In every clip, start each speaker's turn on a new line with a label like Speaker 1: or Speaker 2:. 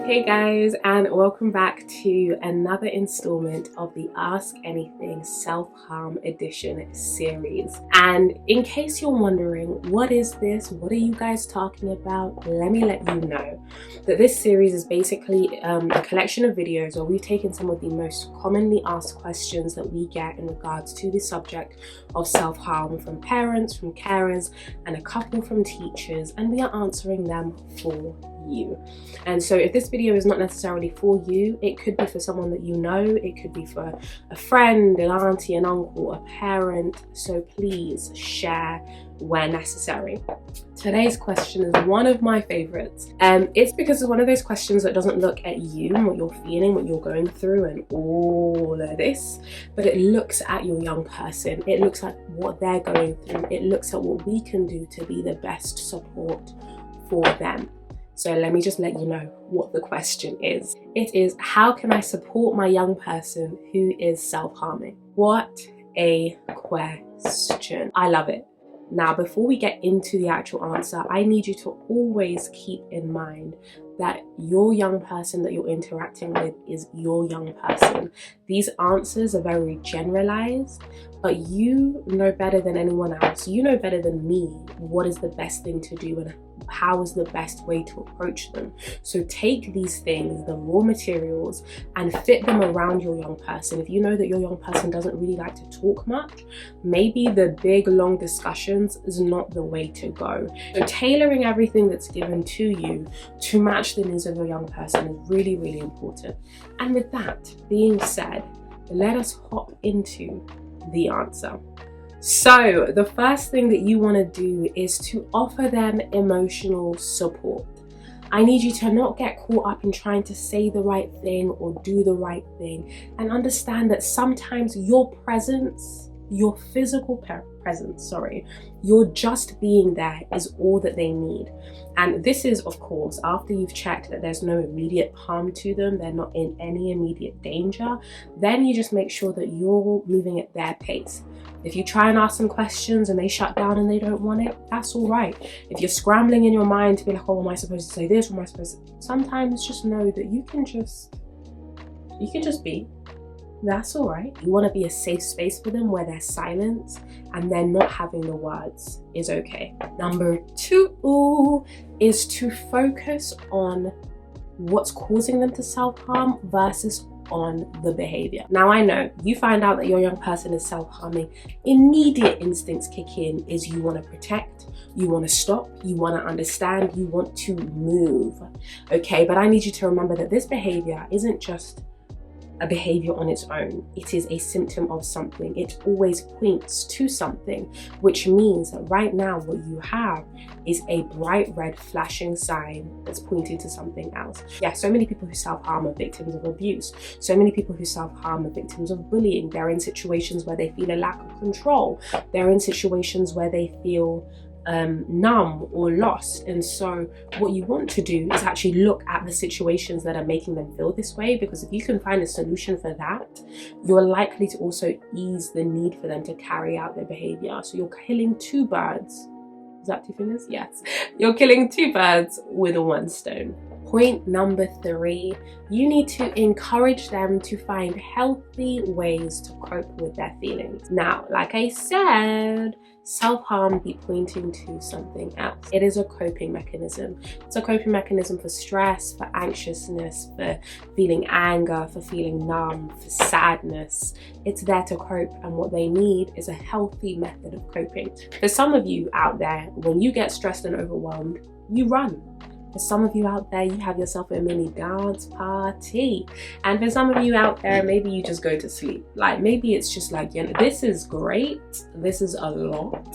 Speaker 1: Hey guys, and welcome back to another installment of the Ask Anything Self-Harm Edition series. And in case you're wondering, what is this? What are you guys talking about? Let me let you know that this series is basically a collection of videos where we've taken some of the most commonly asked questions that we get in regards to the subject of self-harm from parents, from carers, and a couple from teachers, and we are answering them for you. And so if this video is not necessarily for you, it could be for someone that you know, it could be for a friend, an auntie, an uncle, a parent, so please share where necessary. Today's question is one of my favorites. It's because it's one of those questions that doesn't look at you and what you're feeling, what you're going through and all of this, but it looks at your young person. It looks at what they're going through. It looks at what we can do to be the best support for them. So let me just let you know what the question is. It is, how can I support my young person who is self-harming? What a question. I love it. Now, before we get into the actual answer, I need you to always keep in mind that your young person that you're interacting with is your young person. These answers are very generalized, but you know better than anyone else. You know better than me what is the best thing to do and how is the best way to approach them. So take these things, the raw materials, and fit them around your young person. If you know that your young person doesn't really like to talk much, maybe the big long discussions is not the way to go. So tailoring everything that's given to you to match the needs of your young person is really, really important. And with that being said, let us hop into the answer. So the first thing that you want to do is to offer them emotional support. I need you to not get caught up in trying to say the right thing or do the right thing, and understand that sometimes your presence, your physical presence, you're just being there is all that they need. And this is, of course, after you've checked that there's no immediate harm to them, they're not in any immediate danger, then you just make sure that you're moving at their pace. If you try and ask them questions and they shut down and they don't want it, that's all right. If you're scrambling in your mind to be like, oh, am I supposed to say this? Or am I supposed to? Sometimes just know that you can just be. That's all right. You want to be a safe space for them where their silence and they're not having the words is okay. Number 2 is to focus on what's causing them to self-harm versus on the behavior. Now, I know you find out that your young person is self-harming, immediate instincts kick in is you want to protect, you want to stop, you want to understand, you want to move. Okay, but I need you to remember that this behavior isn't just a behavior on its own. It is a symptom of something. It always points to something, which means that right now what you have is a bright red flashing sign that's pointing to something else. Yeah, so many people who self-harm are victims of abuse. So many people who self-harm are victims of bullying. They're in situations where they feel a lack of control. They're in situations where they feel numb or lost. And so what you want to do is actually look at the situations that are making them feel this way, because if you can find a solution for that, you're likely to also ease the need for them to carry out their behavior. So you're killing two birds. Is that 2 fingers? Yes. You're killing 2 birds with 1 stone. Point number 3, you need to encourage them to find healthy ways to cope with their feelings. Now, like I said, self-harm be pointing to something else. It is a coping mechanism. It's a coping mechanism for stress, for anxiousness, for feeling anger, for feeling numb, for sadness. It's there to cope, and what they need is a healthy method of coping. For some of you out there, when you get stressed and overwhelmed, you run. For some of you out there, you have yourself a mini dance party. And for some of you out there, maybe you just go to sleep. Like, maybe it's just like, you know, this is great, this is a lot,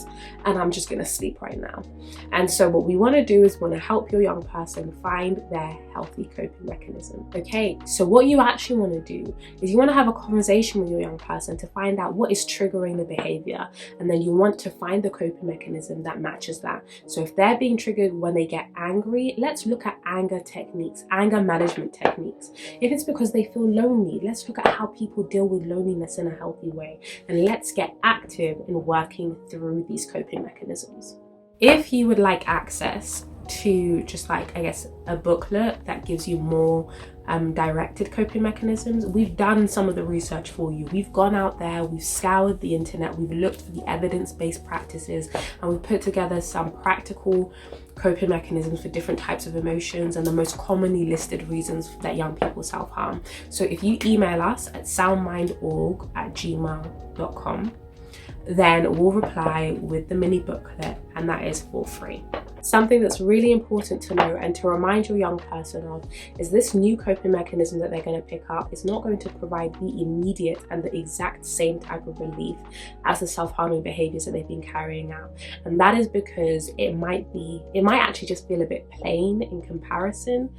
Speaker 1: and I'm just gonna sleep right now. And so what we wanna do is wanna help your young person find their healthy coping mechanism. Okay, so what you actually wanna do is you wanna have a conversation with your young person to find out what is triggering the behavior. And then you want to find the coping mechanism that matches that. So if they're being triggered when they get angry, let's look at anger techniques, anger management techniques. If it's because they feel lonely, let's look at how people deal with loneliness in a healthy way. And let's get active in working through these coping mechanisms. If you would like access to just like, I guess, a booklet that gives you more directed coping mechanisms, we've done some of the research for you. We've gone out there, we've scoured the internet, we've looked for the evidence-based practices, and we've put together some practical coping mechanisms for different types of emotions and the most commonly listed reasons that young people self-harm. So if you email us at soundmindorg@gmail.com, then we'll reply with the mini booklet, and that is for free. Something that's really important to know and to remind your young person of is this new coping mechanism that they're going to pick up is not going to provide the immediate and the exact same type of relief as the self-harming behaviors that they've been carrying out. And that is because it might actually just feel a bit plain in comparison,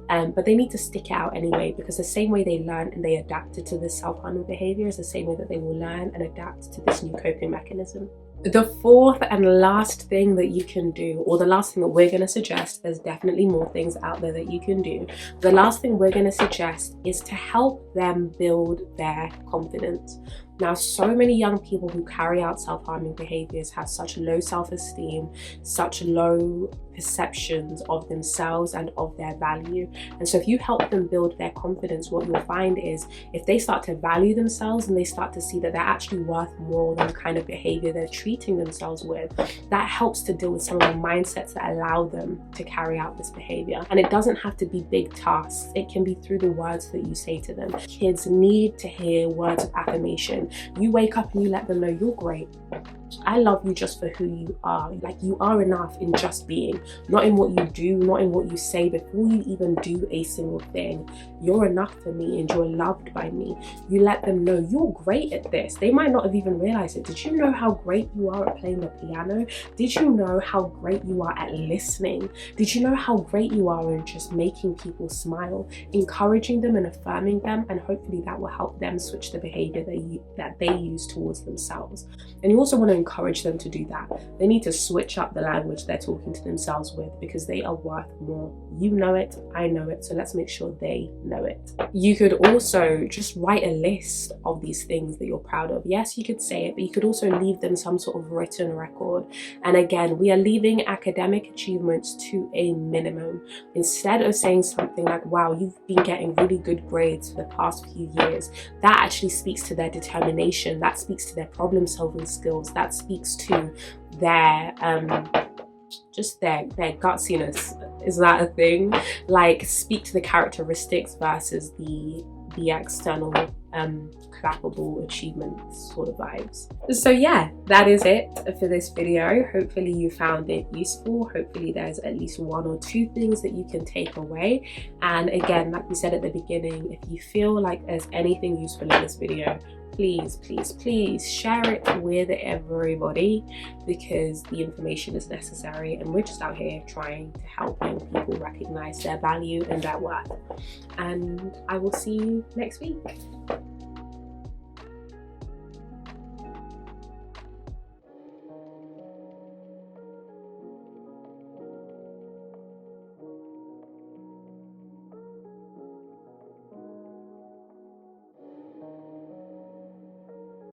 Speaker 1: but they need to stick it out anyway, because the same way they learn and they adapted to this self-harming behavior is the same way that they will learn and adapt to this new coping mechanism. The fourth and last thing that you can do, or the last thing that we're going to suggest, there's definitely more things out there that you can do. The last thing we're going to suggest is to help them build their confidence. Now, so many young people who carry out self-harming behaviors have such low self-esteem, such low perceptions of themselves and of their value. And so if you help them build their confidence, what you'll find is if they start to value themselves and they start to see that they're actually worth more than the kind of behavior they're treating themselves with, that helps to deal with some of the mindsets that allow them to carry out this behavior. And it doesn't have to be big tasks. It can be through the words that you say to them. Kids need to hear words of affirmation. You wake up and you let them know you're great. I love you just for who you are. Like, you are enough in just being, not in what you do, not in what you say. Before you even do a single thing, you're enough for me and you're loved by me. You let them know you're great at this. They might not have even realized it. Did you know how great you are at playing the piano? Did you know how great you are at listening? Did you know how great you are in just making people smile, encouraging them and affirming them? And hopefully that will help them switch the behavior that they use towards themselves. And you also want to encourage them to do that. They need to switch up the language they're talking to themselves with, because they are worth more. You know it, I know it, so let's make sure they know it. You could also just write a list of these things that you're proud of. Yes, you could say it, but you could also leave them some sort of written record. And again, we are leaving academic achievements to a minimum. Instead of saying something like, wow, you've been getting really good grades for the past few years, that actually speaks to their determination, that speaks to their problem solving skills, that speaks to their just their gutsiness. Is that a thing? Like, speak to the characteristics versus the external clappable achievements sort of vibes. So yeah, that is it for this video. Hopefully you found it useful. Hopefully there's at least one or two things that you can take away. And again, like we said at the beginning, if you feel like there's anything useful in this video, please share it with everybody, because the information is necessary and we're just out here trying to help young people recognize their value and their worth. And I will see you next week.